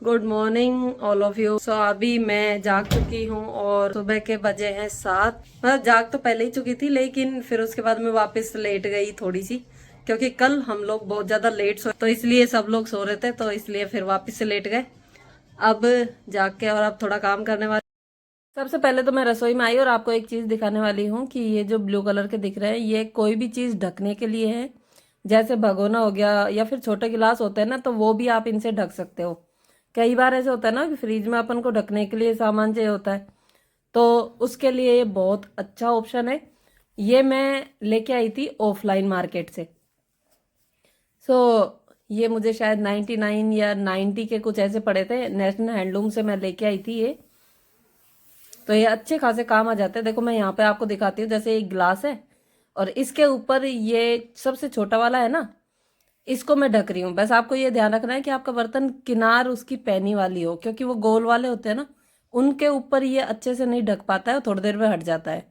Good morning all of you. So अभी मैं जाग चुकी हूँ और सुबह के बजे हैं 7। मतलब जाग तो पहले ही चुकी थी, लेकिन फिर उसके बाद मैं वापस लेट गई थोड़ी सी, क्योंकि कल हम लोग बहुत ज्यादा लेट सोए, तो इसलिए सब लोग सो रहे थे, तो इसलिए फिर वापस से लेट गए। अब जाग के और अब थोड़ा काम करने वाले। सबसे पहले तो मैं रसोई में आई और आपको एक चीज दिखाने वाली हूँ कि ये जो ब्लू कलर के दिख रहे हैं, ये कोई भी चीज ढकने के लिए है। जैसे भगोना हो गया या फिर छोटे गिलास होते हैं ना, तो वो भी आप इनसे ढक सकते हो। कई बार ऐसे होता है ना कि फ्रिज में अपन को ढकने के लिए सामान चाहिए होता है, तो उसके लिए ये बहुत अच्छा ऑप्शन है। ये मैं लेके आई थी ऑफलाइन मार्केट से। सो ये मुझे शायद 99 या 90 के कुछ ऐसे पड़े थे। नेशनल हैंडलूम से मैं लेके आई थी ये। तो ये अच्छे खासे काम आ जाते हैं। देखो मैं यहाँ पे आपको दिखाती हूँ, जैसे एक गिलास है और इसके ऊपर ये सबसे छोटा वाला है ना, इसको मैं ढक रही हूँ। बस आपको ये ध्यान रखना है कि आपका बर्तन किनार उसकी पैनी वाली हो, क्योंकि वो गोल वाले होते हैं ना, उनके ऊपर ये अच्छे से नहीं ढक पाता है, थोड़ी देर में हट जाता है।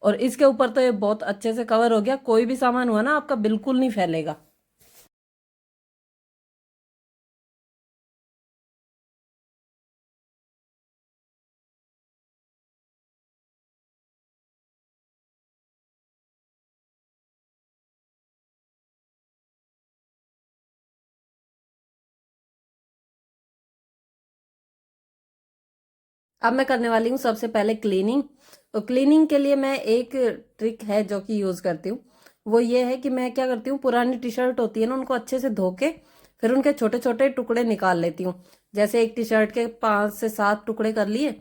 और इसके ऊपर तो ये बहुत अच्छे से कवर हो गया, कोई भी सामान हुआ ना आपका बिल्कुल नहीं फैलेगा। अब मैं करने वाली हूँ सबसे पहले क्लीनिंग। तो क्लीनिंग के लिए मैं एक ट्रिक है जो कि यूज करती हूँ। वो ये है कि मैं क्या करती हूँ, पुरानी टी शर्ट होती है ना, उनको अच्छे से धो के फिर उनके छोटे छोटे टुकड़े निकाल लेती हूँ। जैसे एक टी शर्ट के 5 से 7 टुकड़े कर लिए।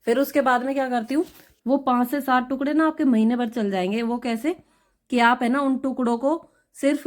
फिर उसके बाद में क्या करती हूँ, वो 5 से 7 टुकड़े ना आपके महीने भर चल जाएंगे। वो कैसे कि आप है ना उन टुकड़ों को सिर्फ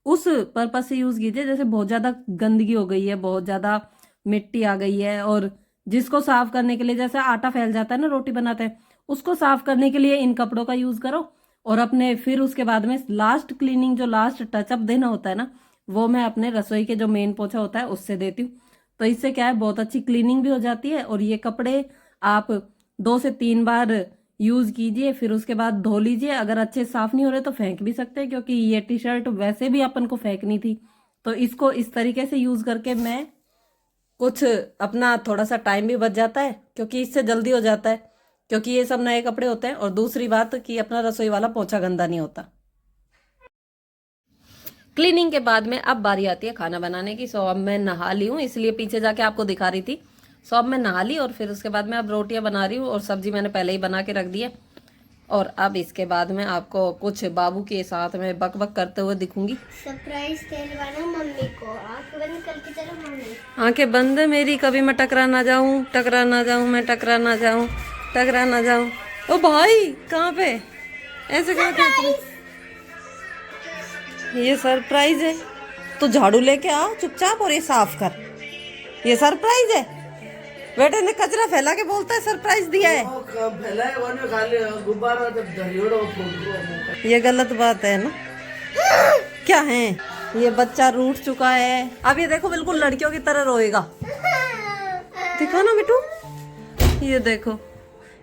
उस पर्पज से यूज कीजिए, जैसे बहुत ज्यादा गंदगी हो गई है, बहुत ज्यादा मिट्टी आ गई है, और जिसको साफ करने के लिए जैसे आटा फैल जाता है ना रोटी बनाते हैं, उसको साफ करने के लिए इन कपड़ों का यूज करो। और अपने फिर उसके बाद में लास्ट क्लीनिंग, जो लास्ट टचअप देना होता है ना, वो मैं अपने रसोई के जो मेन पोछा होता है उससे देती हूँ। तो इससे क्या है, बहुत अच्छी क्लीनिंग भी हो जाती है। और ये कपड़े आप 2 से 3 बार यूज कीजिए, फिर उसके बाद धो लीजिए। अगर अच्छे साफ नहीं हो रहे तो फेंक भी सकते हैं, क्योंकि ये टी शर्ट वैसे भी अपन को फेंकनी थी। तो इसको इस तरीके से यूज करके मैं कुछ अपना थोड़ा सा टाइम भी बच जाता है, क्योंकि इससे जल्दी हो जाता है, क्योंकि ये सब नए कपड़े होते हैं। और दूसरी बात कि अपना रसोई वाला पोछा गंदा नहीं होता। क्लीनिंग के बाद में अब बारी आती है खाना बनाने की। सो अब मैं नहा ली हूँ, इसलिए पीछे जाके आपको दिखा रही थी। सो अब मैं नहा ली और फिर उसके बाद में अब रोटियां बना रही हूँ, और सब्जी मैंने पहले ही बना के रख दी है। और अब इसके बाद में आपको कुछ बाबू के साथ में बक बक करते हुए दिखूंगी। सरप्राइज दिलवाना मम्मी को। आंखें बंद करके चलो मम्मी। आंखें बंद है मेरी, कभी मैं टकरा ना जाऊं, टकरा ना जाऊं, मैं टकरा ना जाऊं, टकरा ना जाऊं। ओ भाई कहाँ पे, ऐसे कहाँ खींच रहे? ये सरप्राइज है, तो झाड़ू लेके आ चुपचाप और ये साफ कर। ये सरप्राइज है? बेटे ने कचरा फैला के बोलता है सरप्राइज दिया है। ये गलत बात है ना। क्या है, ये बच्चा रूठ चुका है। अब ये देखो बिल्कुल लड़कियों की तरह रोएगा। देखो ना बिट्टू, ये देखो,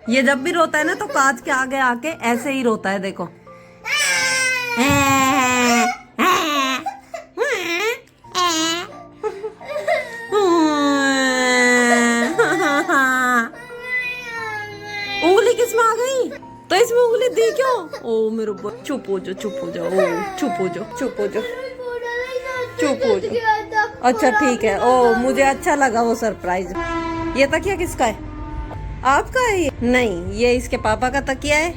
ये जब भी रोता है ना तो कांच के आगे आके ऐसे ही रोता है। देखो उंगली किसमें आ गई? तो इसमें उंगली दी क्यों? ओ मेरे चुप हो जाओ, चुप हो जाओ, ओ चुप हो जाओ, चुप हो जाओ, चुप हो जाओ। अच्छा ठीक है। ओ मुझे अच्छा लगा वो सरप्राइज। ये तकिया किसका है? आपका है? ये नहीं, ये इसके पापा का तकिया है।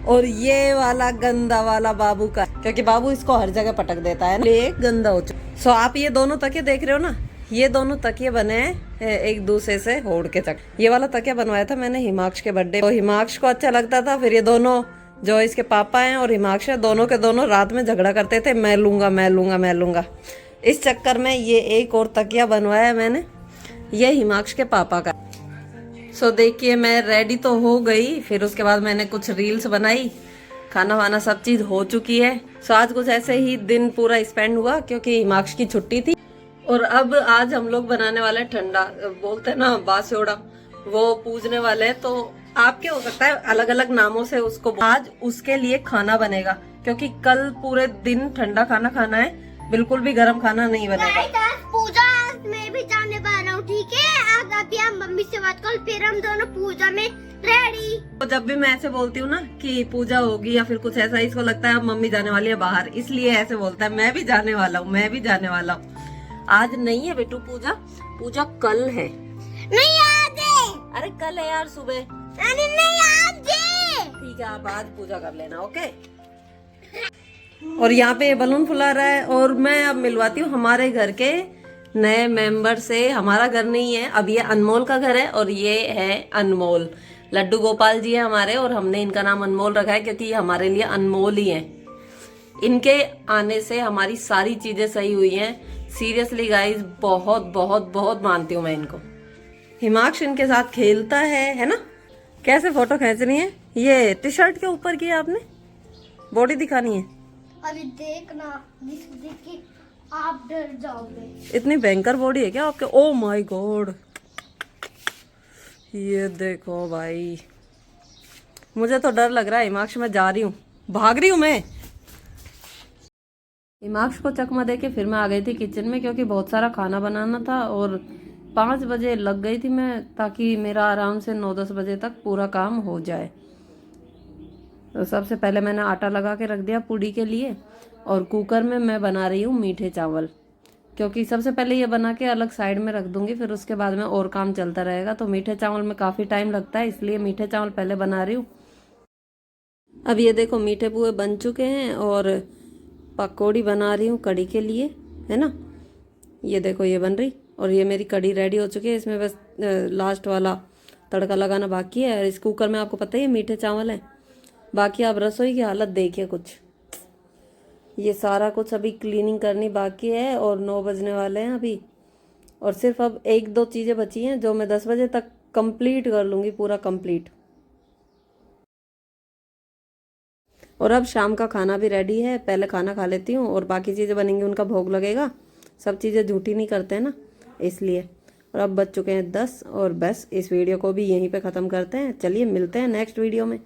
और ये वाला गंदा वाला बाबू का, क्योंकि बाबू इसको हर जगह पटक देता है ना, ये गंदा हो चुका। सो आप ये दोनों तकिए देख रहे हो ना, ये दोनों तकिए बने हैं एक दूसरे से होड़ के तक। ये वाला तकिया बनवाया था मैंने हिमाक्ष के बर्थडे, तो हिमाक्ष को अच्छा लगता था। फिर ये दोनों जो इसके पापा हैं और हिमाक्ष है, दोनों के दोनों रात में झगड़ा करते थे, मैं लूंगा मैं लूंगा मैं लूंगा। इस चक्कर में ये एक और तकिया बनवाया मैंने, ये हिमाक्ष के पापा का। सो देखिए मैं रेडी तो हो गई, फिर उसके बाद मैंने कुछ रील्स बनाई, खाना वाना सब चीज हो चुकी है। सो आज कुछ ऐसे ही दिन पूरा स्पेंड हुआ, क्योंकि हिमाक्ष की छुट्टी थी। और अब आज हम लोग बनाने वाले ठंडा, बोलते हैं ना बास्योड़ा, वो पूजने वाले हैं। तो आपके हो सकता है अलग अलग नामों से उसको। आज उसके लिए खाना बनेगा, क्योंकि कल पूरे दिन ठंडा खाना खाना है, बिल्कुल भी गर्म खाना नहीं बनेगा। पूजा मैं भी जाने वाला हूँ, ठीक है। आप अभी आप मम्मी से बात करो, फिर हम दोनों पूजा में रेडी। तो जब भी मैं ऐसे बोलती हूँ ना कि पूजा होगी या फिर कुछ ऐसा, इसको लगता है अब मम्मी जाने वाली है बाहर, इसलिए ऐसे बोलता है। मैं भी जाने वाला हूँ, मैं भी जाने वाला हूँ। आज नहीं है बेटू पूजा, पूजा कल है। नहीं आज है। अरे कल है यार सुबह। अरे नहीं आज है। ठीक है, आप आज पूजा कर लेना, ओके। और यहाँ पे बलून फुला रहा है और मैं अब मिलवाती हूँ हमारे घर के नए मेंबर से। हमारा घर नहीं है अब, ये अनमोल का घर है और ये है अनमोल। लड्डू गोपाल जी है हमारे और हमने इनका नाम अनमोल रखा है क्योंकि ये हमारे लिए अनमोल ही है। इनके आने से हमारी सारी चीजें सही हुई हैं। सीरियसली गाइस, बहुत बहुत बहुत मानती हूँ मैं इनको। हिमाक्ष इनके साथ खेलता है ना। कैसे फोटो खींचनी है? ये टी शर्ट के ऊपर की आपने बॉडी दिखानी है। अभी देखना, देख के आप डर जाओगे। इतनी भयंकर बॉडी है क्या आपके? ओ माय गॉड, ये देखो भाई, मुझे तो डर लग रहा है। हिमाक्ष मैं जा रही हूँ, भाग रही हूँ मैं। हिमाक्ष को चकमा देके फिर मैं आ गई थी किचन में क्योंकि बहुत सारा खाना बनाना था और 5 बजे लग गई थी मैं, ताकि मेरा आराम से 9-10 बजे तक पूरा काम हो जाए। तो सबसे पहले मैंने आटा लगा के रख दिया पूड़ी के लिए और कुकर में मैं बना रही हूँ मीठे चावल, क्योंकि सबसे पहले ये बना के अलग साइड में रख दूंगी, फिर उसके बाद में और काम चलता रहेगा। तो मीठे चावल में काफ़ी टाइम लगता है, इसलिए मीठे चावल पहले बना रही हूँ। अब ये देखो मीठे पुए बन चुके हैं और पकौड़ी बना रही हूँ कड़ी के लिए, है ना। ये देखो ये बन रही और ये मेरी कड़ी रेडी हो चुकी है। इसमें बस लास्ट वाला तड़का लगाना बाकी है। और इस कुकर में आपको पता ही है मीठे चावल है। बाकी आप रसोई की हालत देखिए कुछ, ये सारा कुछ अभी क्लीनिंग करनी बाकी है और 9 बजने वाले हैं अभी। और सिर्फ अब 1-2 चीज़ें बची हैं जो मैं 10 बजे तक कंप्लीट कर लूँगी, पूरा कंप्लीट। और अब शाम का खाना भी रेडी है, पहले खाना खा लेती हूँ और बाकी चीज़ें बनेंगी, उनका भोग लगेगा। सब चीज़ें झूठी नहीं करते हैं ना, इसलिए। और अब बज चुके हैं 10 और बस इस वीडियो को भी यहीं पे ख़त्म करते हैं। चलिए मिलते हैं नेक्स्ट वीडियो में।